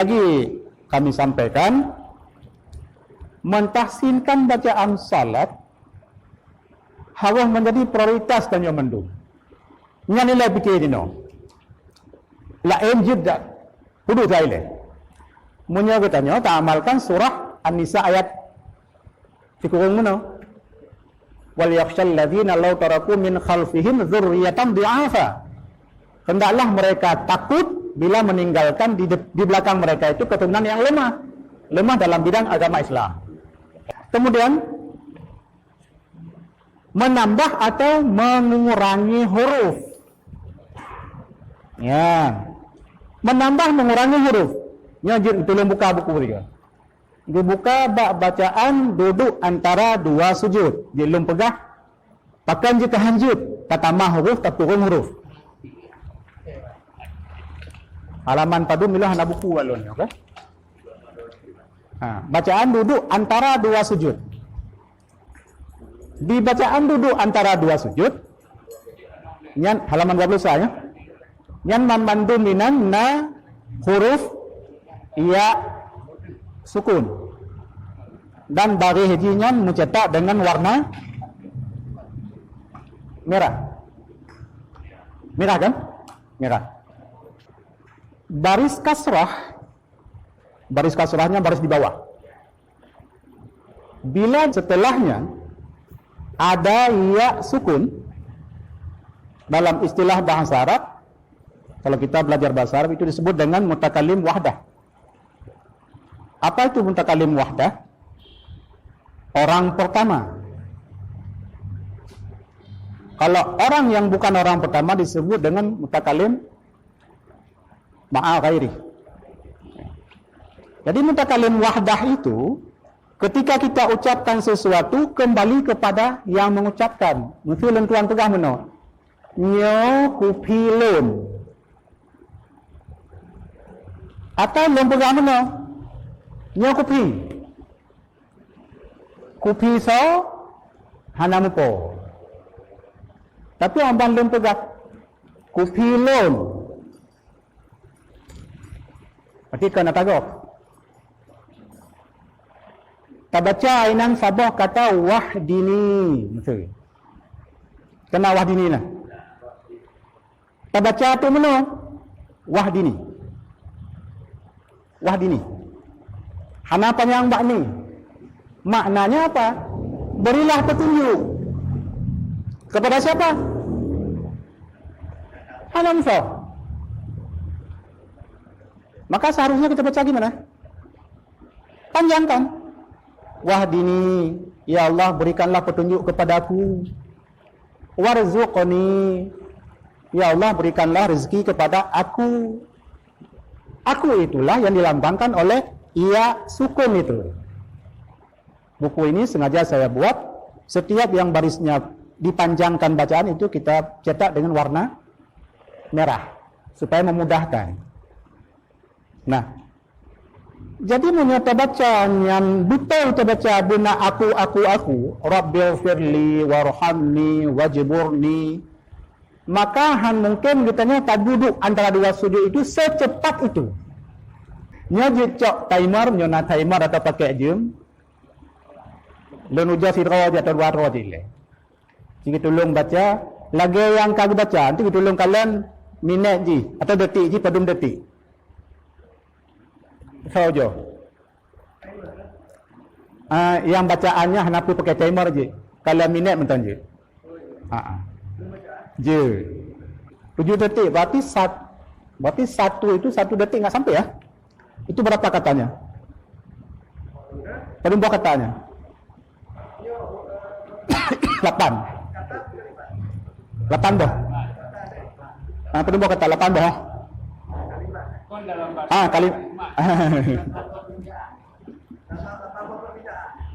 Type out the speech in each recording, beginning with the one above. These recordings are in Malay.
Lagi kami sampaikan, mentahsinkan bacaan salat harus menjadi prioritas dan yang mendung. Yang nilai fikir ini, lain juga kudu saya. Munya katanya, tak amalkan surah An-Nisa ayat fikurung mana? Wal yakhshal ladzina law taraku min khalfihim dzurriyyatan dhi'afa. Hendaklah mereka takut bila meninggalkan di belakang mereka itu keturunan yang lemah dalam bidang agama Islam. Kemudian menambah atau mengurangi huruf. Ya, menambah mengurangi huruf. Nyajir tolong buka buku dia. Dibuka bacaan duduk antara dua sujud. Dia belum pegah. Pakan jika hanjut, tak tambah huruf, tak turun huruf. Halaman padu milah anak buku walon, okey? Bacaan duduk antara dua sujud. Di bacaan duduk antara dua sujud, nyan halaman 20 saya. Nyan memandu minan na huruf iya sukun. Dan bari hajinya mencetak dengan warna merah. Merah kan? Merah. Baris kasrahnya baris di bawah. Bila setelahnya ada ya sukun, dalam istilah bahasa Arab, kalau kita belajar bahasa Arab itu disebut dengan mutakalim wahdah. Apa itu mutakalim wahdah? Orang pertama. Kalau orang yang bukan orang pertama disebut dengan mutakalim ma'a ghairi. Jadi mutakalim wahdah itu ketika kita ucapkan sesuatu kembali kepada yang mengucapkan. Mungkin tuan pegang mana? Nyo kupilun. Atau belum pegang mana? Nyo kupi. Kupi so hanamupo. Tapi orang belum pegang kupilun. Berarti kena tagok. Tak baca inang sabah kata wahdini. Betul. Kena wahdini lah. Tak baca tu mana? Wahdini. Wahdini. Hana panjang bak ni. Maknanya apa? Berilah petunjuk. Kepada siapa? Hana Musa. Maka seharusnya kita baca gimana? Panjangkan. Wahdini, ya Allah berikanlah petunjuk kepadaku. Warzuqni, ya Allah berikanlah rezeki kepada aku. Aku itulah yang dilambangkan oleh iya sukun itu. Buku ini sengaja saya buat, setiap yang barisnya dipanjangkan bacaan itu kita cetak dengan warna merah supaya memudahkan. Nah, jadi menyata bacaan yang betul terbaca bina aku Rabbil firli warhamni wajburni, maka mungkin kitanya tak duduk antara dua sujud itu secepat itu. Nya jecok timer, nyona timer atau pakai jam lenuja sirah atau dua roh je. Jadi tolong baca lagi yang kagak baca, nanti tolong kalian minit je atau detik je padum detik. Saja. Yang bacaannya hanapi pakai timer je. Kalau minit mentan je. Je. 7 detik berarti satu itu 1 detik enggak sampai ya? Itu berapa katanya? Pada buah katanya. 8. 8 dah. Pada buah kata 8 dah. Kali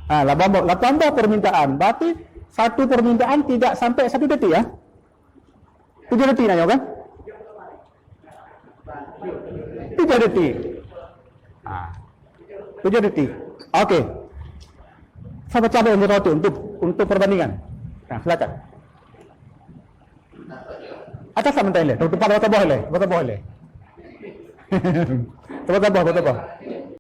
8 permintaan. Berarti satu permintaan tidak sampai 1 detik ya? 7 detik nanya kan? 3 detik. 7 detik. Okey. Saya baca ada yang untuk perbandingan. Nah, silakan. Atas sama tele, tempat bawah le. Tebak-tebak, tebak-tebak.